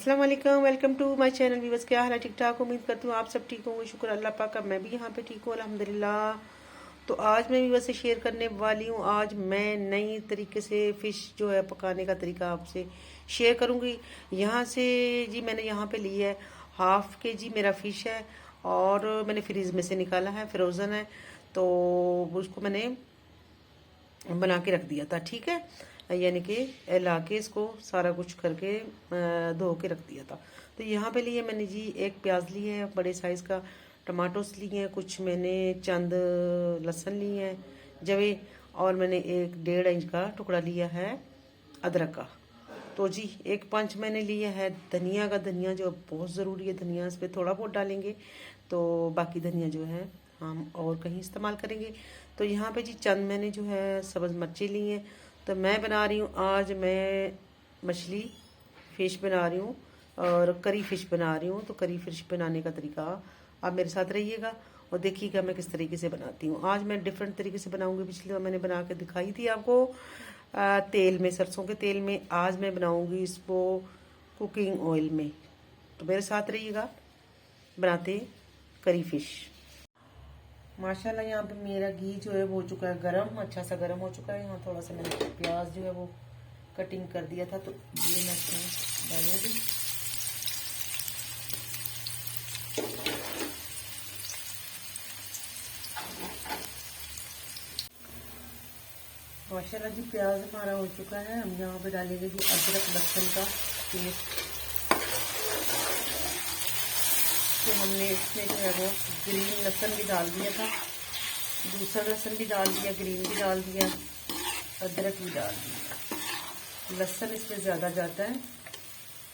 अस्सलाम वालेकुम, welcome to my channel. Viewers, क्या हाल है? ठीक ठाक, उम्मीद करती हूँ आप सब ठीक होंगे। शुक्र अल्लाह पाक का, मैं भी यहाँ पे ठीक हूँ अल्हम्दुलिल्लाह। तो आज मैं व्यूअर्स से शेयर करने वाली हूँ, आज मैं नई तरीके से फ़िश जो है पकाने का तरीका आपसे शेयर करूँगी। यहाँ से जी मैंने यहाँ पे ली है हाफ़ के जी मेरा फ़िश है, और मैंने फ्रीज़ में से निकाला है, फ्रोज़न है, तो उसको मैंने बना के रख दिया था। ठीक है, यानी कि ला के इसको सारा कुछ करके धो के रख दिया था। तो यहाँ पे लिए मैंने जी एक प्याज ली है बड़े साइज़ का, टमाटोस लिए हैं कुछ, मैंने चंद लहसुन लिए हैं जवे, और मैंने एक 1.5 इंच का टुकड़ा लिया है अदरक का। तो जी एक पंच मैंने लिया है धनिया का। धनिया जो बहुत ज़रूरी है, धनिया इस पर थोड़ा बहुत डालेंगे तो बाकी धनिया जो है हम और कहीं इस्तेमाल करेंगे। तो यहाँ पे जी चंद मैंने जो है सब्ज़ मिर्ची ली हैं। तो मैं बना रही हूँ आज, मैं मछली फ़िश बना रही हूँ और करी फ़िश बना रही हूँ। तो करी फ़िश बनाने का तरीका आप मेरे साथ रहिएगा और देखिएगा मैं किस तरीके से बनाती हूँ। आज मैं डिफरेंट तरीके से बनाऊँगी। पिछली बार मैंने बना के दिखाई थी आपको तेल में, सरसों के तेल में। आज मैं बनाऊँगी इसको कुकिंग ऑयल में। तो मेरे साथ रहिएगा, बनाते करी फ़िश। माशाल्लाह यहाँ पे मेरा घी जो है वो हो चुका है गरम, अच्छा सा गरम हो चुका है। यहाँ थोड़ा सा मैंने प्याज जो है वो कटिंग कर दिया था, तो ये मैं इसमें डालूंगी। माशाल्लाह जी प्याज हमारा हो चुका है। हम यहाँ पे डालेंगे जी अदरक लहसुन का पेस्ट। तो हमने इसमें जो है वो ग्रीन लहसुन भी डाल दिया था, दूसरा लहसुन भी डाल दिया, ग्रीन भी डाल दिया, अदरक भी डाल दिया। लहसुन इसमें ज़्यादा जाता है,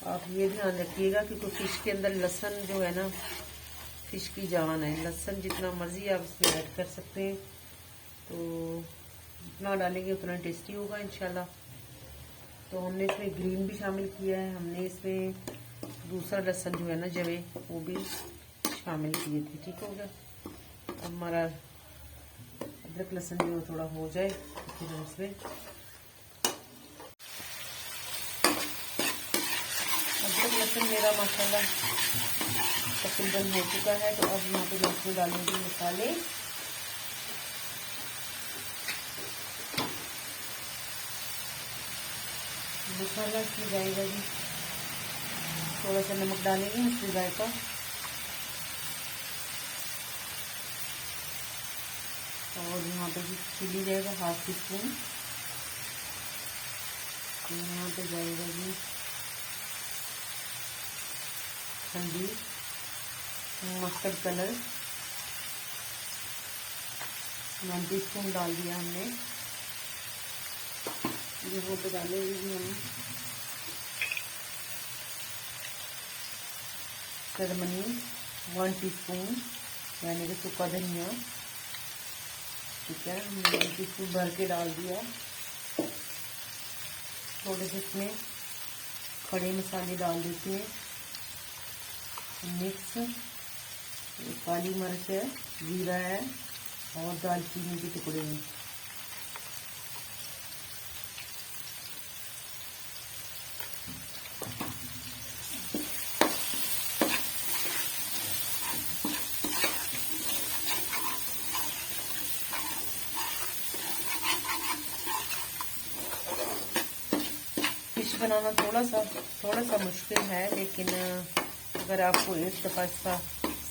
आप ये ध्यान रखिएगा, क्योंकि फ़िश के अंदर लहसुन जो है ना फ़िश की जान है। लहसुन जितना मर्ज़ी आप इसमें ऐड कर सकते हैं, तो जितना डालेंगे उतना टेस्टी होगा इंशाल्लाह। तो हमने इसमें ग्रीन भी शामिल किया है, हमने इसमें दूसरा लहसुन जो है ना जवे वो भी शामिल किए थे। ठीक हो गया। अब हमारा अदरक लहसुन जो थोड़ा हो जाए फिर इसमें अदरक लहसुन मेरा माशाल्लाह तकरीबन हो चुका है। तो अब यहाँ पे मैं इसमें डालूंगी मसाले। मसाला इसमें जाएगा जी, थोड़ा सा नमक डालेंगे इसमें जाएगा, और यहाँ पे जी चिली जाएगा हाफ टी स्पून। यहाँ पे जाएगा जी हल्दी, मस्टर्ड कलर 1 टीस्पून डाल दिया हमने। यहाँ पे डालेंगे जी हम सरमनी 1 टीस्पून, यानी कि सूखा धनिया। ठीक है, हमने 1 टीस्पून भर के डाल दिया। थोड़े से इसमें खड़े मसाले डाल देते हैं मिक्स। काली मिर्च है, जीरा है और दालचीनी के टुकड़े हैं। फिश बनाना थोड़ा सा मुश्किल है, लेकिन अगर आपको एक दफ़ा इसका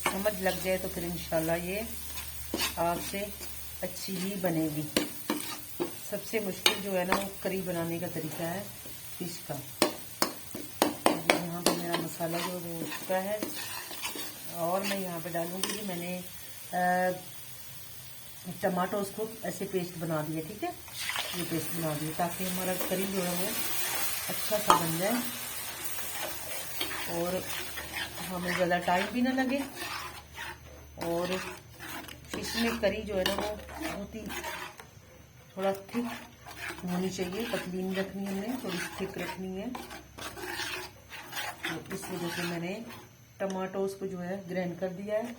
समझ लग जाए तो फिर इंशाल्लाह ये आपसे अच्छी ही बनेगी। सबसे मुश्किल जो है ना वो करी बनाने का तरीका है फिश का। यहाँ पे मेरा मसाला जो हो चुका है, और मैं यहाँ पे डालूंगी कि मैंने टमाटो उसको ऐसे पेस्ट बना दिया। ठीक है, ये पेस्ट बना दिया ताकि हमारा करी जो है वो अच्छा सा बन जाए और हमें ज़्यादा टाइम भी ना लगे। और फिश में करी जो है ना वो बहुत ही थोड़ा थिक होनी चाहिए, पतली नहीं रखनी, हमने थोड़ी थिक रखनी है। तो इस वजह से मैंने टमाटोस को जो है ग्राइंड कर दिया है।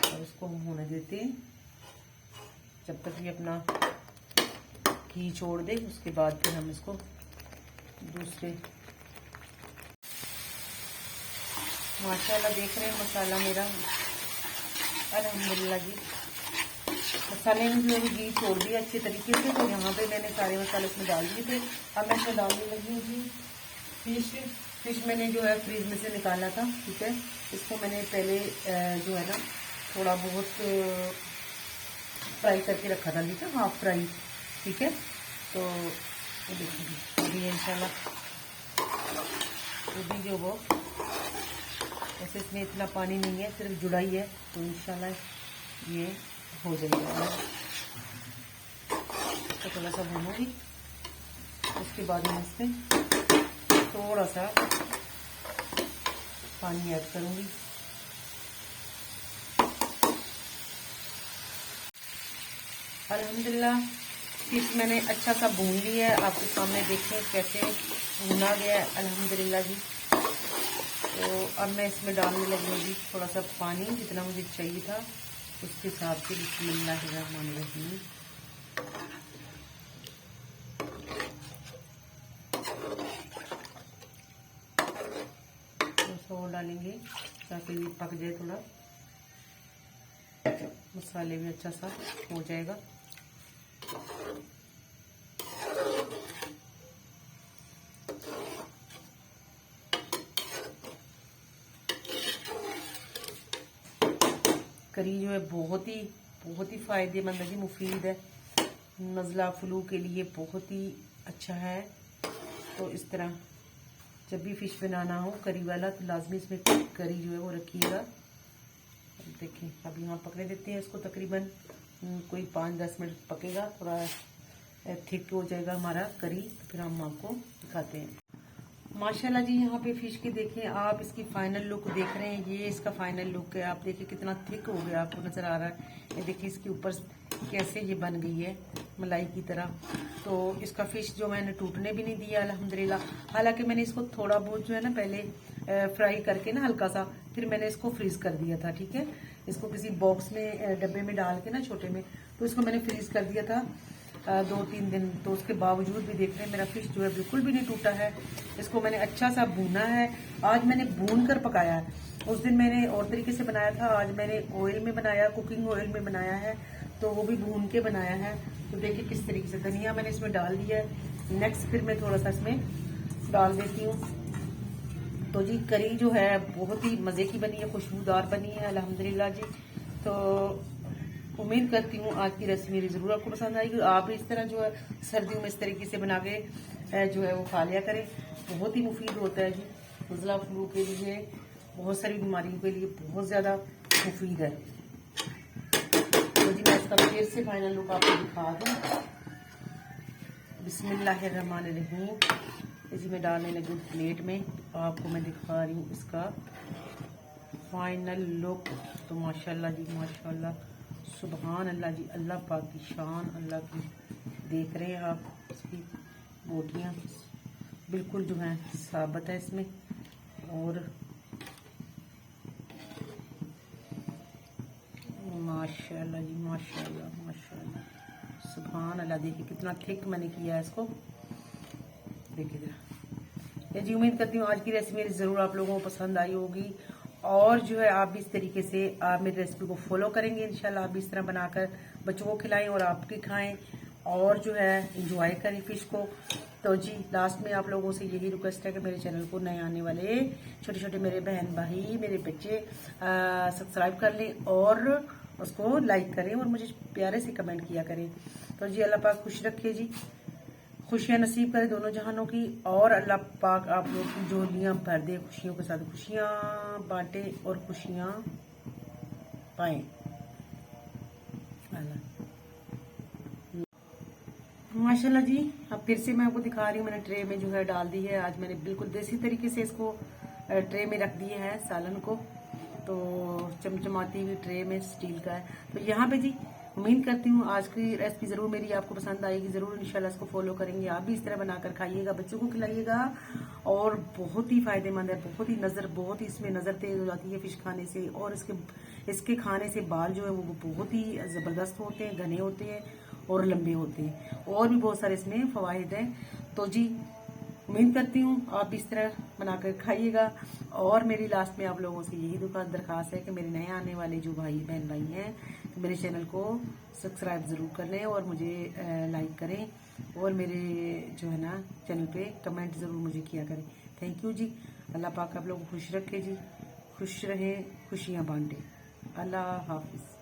और इसको हम होने देते हैं जब तक ये अपना घी छोड़ दे, उसके बाद फिर हम इसको दूसरे। माशाल्लाह देख रहे हैं मसाला मेरा अल्हम्दुलिल्लाह जी, मसाले ने जो घी छोड़ दिया अच्छे तरीके से। तो यहाँ पे मैंने सारे मसाले इसमें डाल दिए थे। अब मैं इसमें डालने लगी हूँ जी फिश मैंने जो है फ्रीज में से निकाला था, ठीक है। इसको मैंने पहले जो है ना थोड़ा बहुत फ्राई करके रखा था, ठीक है, हाफ फ्राई, ठीक है। तो देखिए अभी इंशाल्लाह अभी जो वो ऐसे इसमें इतना पानी नहीं है, सिर्फ जुड़ाई है, तो इंशाल्लाह ये हो जाएगा। तो थोड़ा सा भूनूंगी, उसके बाद मैं इसमें थोड़ा सा पानी ऐड करूंगी। अल्हम्दुलिल्लाह फिश मैंने अच्छा सा भून लिया है, आपके सामने देखें कैसे भुना गया है अल्हम्दुलिल्लाह जी। तो अब मैं इसमें डालने लगूंगी थोड़ा सा पानी, जितना मुझे चाहिए था उसके हिसाब से। बिस्मिल्लाहिर्रहमानिर्रहीम। थोड़ा और डालेंगे ताकि ये पक जाए, थोड़ा मसाले भी अच्छा सा हो जाएगा। करी जो है बहुत ही फ़ायदेमंद है जी, मुफीद है, नज़ला फ्लू के लिए बहुत ही अच्छा है। तो इस तरह जब भी फ़िश बनाना हो करी वाला तो लाजमी इसमें करी जो है वो रखिएगा। देखिए अब यहाँ पकने देते हैं इसको, तकरीबन कोई 5-10 मिनट पकेगा, थोड़ा थिक हो जाएगा हमारा करी, तो फिर हम आपको दिखाते हैं। माशाल्लाह जी यहाँ पे फिश की देखें आप, इसकी फाइनल लुक देख रहे हैं, ये इसका फाइनल लुक है। आप देखिए कितना थिक हो गया, आपको नजर आ रहा है। ये देखिए इसके ऊपर कैसे ये बन गई है मलाई की तरह। तो इसका फिश जो मैंने टूटने भी नहीं दिया अल्हम्दुलिल्लाह। हालांकि मैंने इसको थोड़ा बहुत जो है ना पहले फ्राई करके ना हल्का सा, फिर मैंने इसको फ्रीज कर दिया था, ठीक है। इसको किसी बॉक्स में डब्बे में डाल के ना छोटे में, तो इसको मैंने फ्रीज कर दिया था 2-3 दिन। तो उसके बावजूद भी देख रहे हैं मेरा फिश जो है बिल्कुल भी नहीं टूटा है। इसको मैंने अच्छा सा भूना है, आज मैंने भून कर पकाया है। उस दिन मैंने और तरीके से बनाया था, आज मैंने ऑयल में बनाया, कुकिंग ऑयल में बनाया है, तो वो भी भून के बनाया है। तो देखिए किस तरीके से धनिया मैंने इसमें डाल दिया है। नेक्स्ट फिर मैं थोड़ा सा इसमें डाल देती हूँ। तो जी करी जो है बहुत ही मज़े की बनी है, खुशबूदार बनी है अल्हम्दुलिल्लाह जी। तो उम्मीद करती हूँ आज की रेसिपी मेरी ज़रूर आपको पसंद आएगी। आप इस तरह जो है सर्दियों में इस तरीके से बना के जो है वो खा लिया करें, बहुत ही मुफीद होता है जी। नज़ला फ्लू के लिए, बहुत सारी बीमारियों के लिए बहुत ज़्यादा मुफीद है। तो जी मैं इसका फिर से फाइनल लुक आपको दिखा दूँ। बिस्मिल्लाहिर्रहमानिर्रहीम। जी मैं डालने लगी प्लेट में, आपको मैं दिखा रही हूँ इसका फाइनल लुक। तो माशाल्लाह जी माशाल्लाह, सुभान अल्लाह जी, अल्लाह पाक की शान, अल्लाह की। देख रहे हैं आप इसकी बोटियाँ बिल्कुल जो हैं साबित है इसमें। और माशाल्लाह जी माशाल्लाह माशाल्लाह, सुभान अल्लाह। देखिए कितना थिक मैंने किया है इसको, देखिए जरा। जी उम्मीद करती हूँ आज की रेसिपी मेरी ज़रूर आप लोगों को पसंद आई होगी। और जो है आप भी इस तरीके से आप मेरी रेसिपी को फॉलो करेंगे इंशाल्लाह। आप भी इस तरह बनाकर बच्चों को खिलाएं और आप भी खाएं, और जो है इंजॉय करें फिश को। तो जी लास्ट में आप लोगों से यही रिक्वेस्ट है कि मेरे चैनल को नए आने वाले छोटे छोटे मेरे बहन भाई मेरे बच्चे सब्सक्राइब कर लें और उसको लाइक करें और मुझे प्यारे से कमेंट किया करें। तो जी अल्लाह पाक खुश रखे जी, खुशियां नसीब करे दोनों जहानों की, और अल्लाह पाक आप लोग की झोलियां भर दे खुशियों के साथ, खुशियां बांटे और खुशियां पाए। माशाल्लाह जी अब फिर से मैं आपको दिखा रही हूँ, मैंने ट्रे में जो है डाल दी है। आज मैंने बिल्कुल देसी तरीके से इसको ट्रे में रख दिए है सालन को। तो चमचमाती हुई ट्रे में स्टील का है। तो यहाँ पे जी उम्मीद करती हूँ आज की रेसिपी जरूर मेरी आपको पसंद आएगी, जरूर इंशाल्लाह इसको फॉलो करेंगे। आप भी इस तरह बनाकर खाइएगा, बच्चों को खिलाइएगा, और बहुत ही फायदेमंद है, बहुत ही इसमें नजर तेज हो जाती है फिश खाने से। और इसके खाने से बाल जो है वो बहुत ही जबरदस्त होते हैं, घने होते हैं, और लंबे होते हैं, और भी बहुत सारे इसमें फवाइद हैं। तो जी उम्मीद करती हूँ आप भी इस तरह बनाकर खाइएगा। और मेरी लास्ट में आप लोगों से यही दरखास्त है कि मेरे नए आने वाले जो बहन भाई हैं मेरे चैनल को सब्सक्राइब ज़रूर कर लें और मुझे लाइक करें, और मेरे जो है ना चैनल पे कमेंट ज़रूर मुझे किया करें। थैंक यू जी। अल्लाह पाक आप लोगों को खुश रखे जी, खुश रहें, खुशियाँ बांटे। अल्लाह हाफिज़।